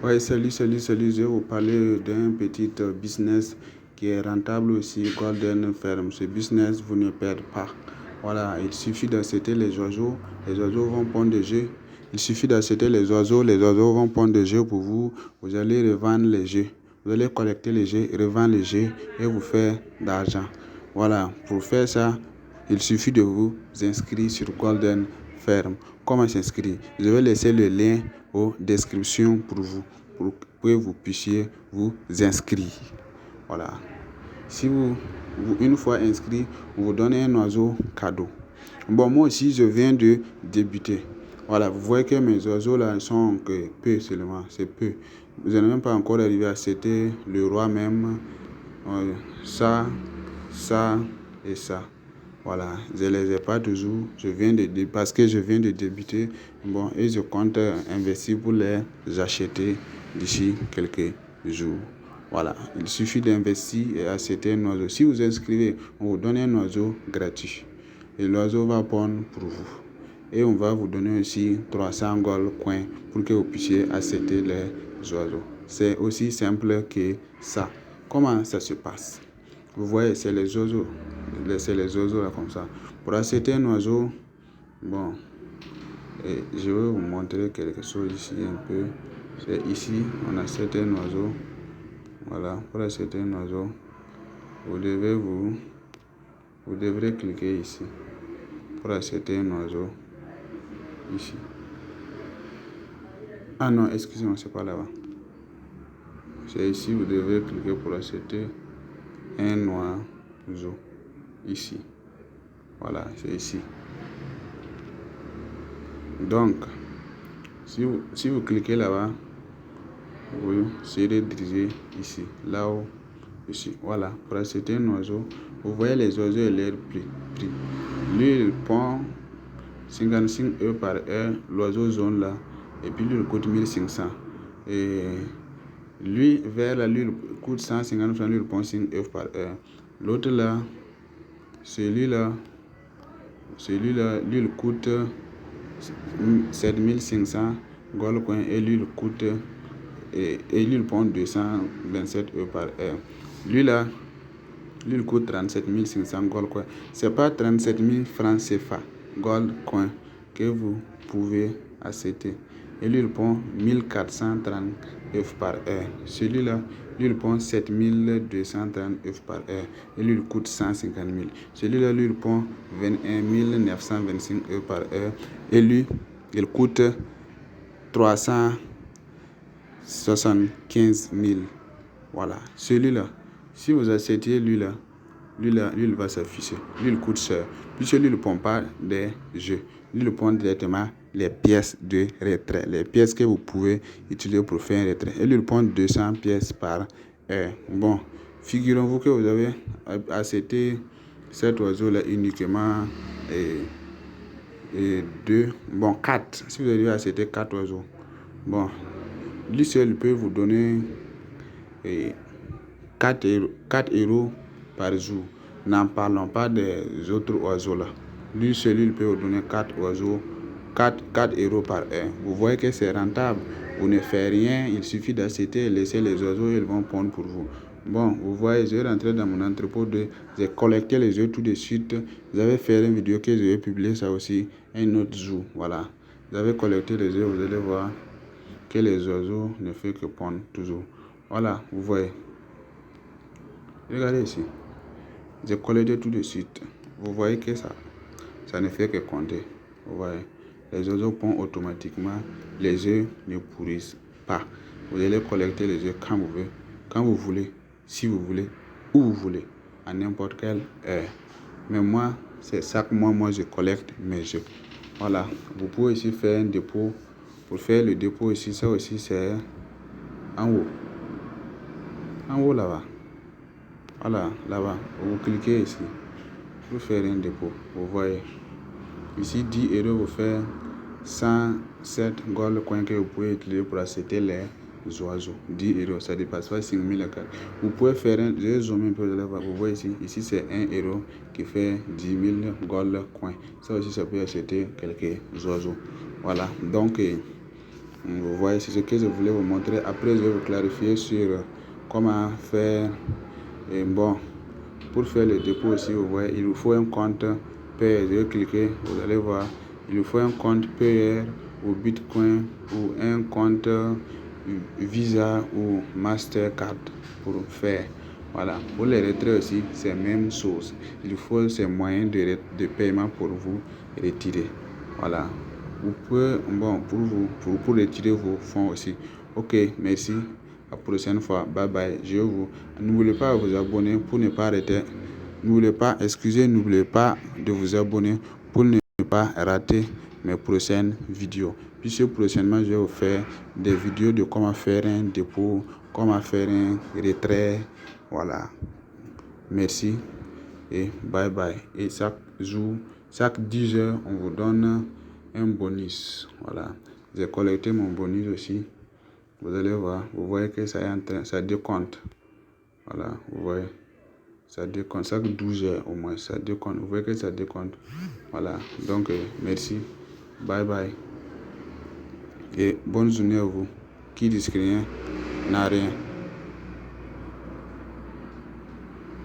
Ouais, salut. Je vais vous parler d'un petit business qui est rentable aussi, Golden Ferm. Ce business, vous ne perdez pas. Voilà, il suffit d'acheter les oiseaux vont pondre des œufs. Il suffit d'acheter les oiseaux vont pondre des œufs pour vous. Vous allez revendre les œufs. Vous allez collecter les œufs, revendre les œufs et vous faire d'argent. Voilà, pour faire ça, il suffit de vous inscrire sur Golden Ferm. Comment s'inscrire? Je vais laisser le lien en description pour que vous puissiez vous inscrire. Voilà. Si une fois inscrit, vous donnez un oiseau cadeau. Bon, moi aussi, je viens de débuter. Voilà, vous voyez que mes oiseaux là sont que peu seulement, c'est peu. Vous n'êtes même pas encore arrivé à citer le roi même. Ça et ça. Voilà, je ne les ai pas toujours. Parce que je viens de débuter. Bon, et je compte investir pour les acheter d'ici quelques jours. Voilà, il suffit d'investir et acheter un oiseau. Si vous inscrivez, on vous donne un oiseau gratuit. Et l'oiseau va pondre pour vous. Et on va vous donner aussi 300 gold coins pour que vous puissiez acheter les oiseaux. C'est aussi simple que ça. Comment ça se passe? Vous voyez, c'est les oiseaux là comme ça. Pour acheter un oiseau, bon, et je vais vous montrer quelque chose ici un peu. C'est ici, on achète un oiseau. Voilà, pour acheter un oiseau, vous devrez cliquer ici. Pour acheter un oiseau, ici. Ah non, excusez-moi, c'est pas là-bas. C'est ici, vous devez cliquer pour acheter un oiseau. Ici. Voilà, c'est ici. Donc, si vous cliquez là-bas, vous serez dirigé ici, là-haut, ici. Voilà, pour acheter un oiseau, vous voyez les oiseaux et leur prix. Lui, il prend 55 € par heure, l'oiseau jaune là, et puis lui, il coûte 1500. Et lui, vert là, lui, il coûte 150 francs, lui, il prend 5 € par heure. L'autre là, celui-là, lui, il coûte 7500 gold coin et lui, il coûte et lui, il prend 227 € par heure. Lui là, lui, il coûte 37 500 gold coin. C'est pas 37 000 francs CFA gold coin que vous pouvez acheter. Et lui, il prend 1430 € par heure. Celui-là, lui, il prend 7230 € par heure. Et lui, il coûte 150 000. Celui-là, lui, il prend 21 925 € par heure. Et lui, il coûte 375 000. Voilà. Celui-là, si vous achetez lui, il va s'afficher. Lui, il coûte cher. Puis celui, il ne prend pas des jeux. Lui, il prend directement les pièces de retrait. Les pièces que vous pouvez utiliser pour faire un retrait. Et lui, il prend 200 pièces par heure. Bon, figurez-vous que vous avez acheté cet oiseau-là uniquement et 4. Si vous avez acheté 4 oiseaux, bon, lui seul peut vous donner 4 € par jour. N'en parlons pas des autres oiseaux là. Lui seul, il peut vous donner 4 oiseaux, 4 € par heure. Vous voyez que c'est rentable. Vous ne faites rien, il suffit d'acheter et laisser les oiseaux, ils vont pondre pour vous. Bon, vous voyez, je vais rentrer dans mon entrepôt j'ai collecté les œufs tout de suite. J'avais fait une vidéo que je vais publier ça aussi un autre jour. Voilà. Vous avez collecté les œufs, vous allez voir que les oiseaux ne font que pondre toujours. Voilà, vous voyez. Regardez ici. J'ai collecté tout de suite. Vous voyez que ça ne fait que compter. Vous voyez. Les oiseaux pondent automatiquement. Les œufs ne pourrissent pas. Vous allez collecter les œufs quand vous voulez, si vous voulez, où vous voulez, à n'importe quelle heure. Mais moi, c'est chaque mois, je collecte mes œufs. Voilà. Vous pouvez aussi faire un dépôt. Pour faire le dépôt ici, ça aussi c'est en haut. En haut là-bas. Voilà, là-bas. Vous cliquez ici. Vous faire un dépôt. Vous voyez. Ici, 10 € vous fait 107 gold coins que vous pouvez utiliser pour acheter les oiseaux. 10 €, ça dépasse pas 5 000 €. Vous pouvez faire un, je zoome un peu là-bas. Vous voyez ici. Ici, c'est 1 € qui fait 10 000 gold coins. Ça aussi, ça peut acheter quelques oiseaux. Voilà. Donc, Vous voyez, c'est ce que je voulais vous montrer. Après, je vais vous clarifier sur comment faire. Et bon, pour faire le dépôt aussi, vous voyez, il vous faut un compte PR. Je vais cliquer, vous allez voir. Il vous faut un compte PR ou Bitcoin ou un compte Visa ou Mastercard pour faire. Voilà. Pour les retraits aussi, c'est la même chose. Il faut ces moyens de paiement pour vous retirer. Voilà. Vous pouvez, bon, pour retirer vos fonds aussi. Ok, merci. À la prochaine fois. Bye bye. N'oubliez pas de vous abonner pour ne pas arrêter. N'oubliez pas de vous abonner pour ne pas rater mes prochaines vidéos. Puisque prochainement, je vais vous faire des vidéos de comment faire un dépôt, comment faire un retrait. Voilà. Merci et bye bye. Et chaque jour, chaque 10 heures, on vous donne un bonus. Voilà. J'ai collecté mon bonus aussi. Vous allez voir. Vous voyez que ça est en train, ça décompte. Voilà. Vous voyez. Ça décompte. Chaque 12 heures au moins. Ça décompte. Vous voyez que ça décompte. Voilà. Donc, merci. Bye bye. Et bonne journée à vous. Qui risque rien n'a rien.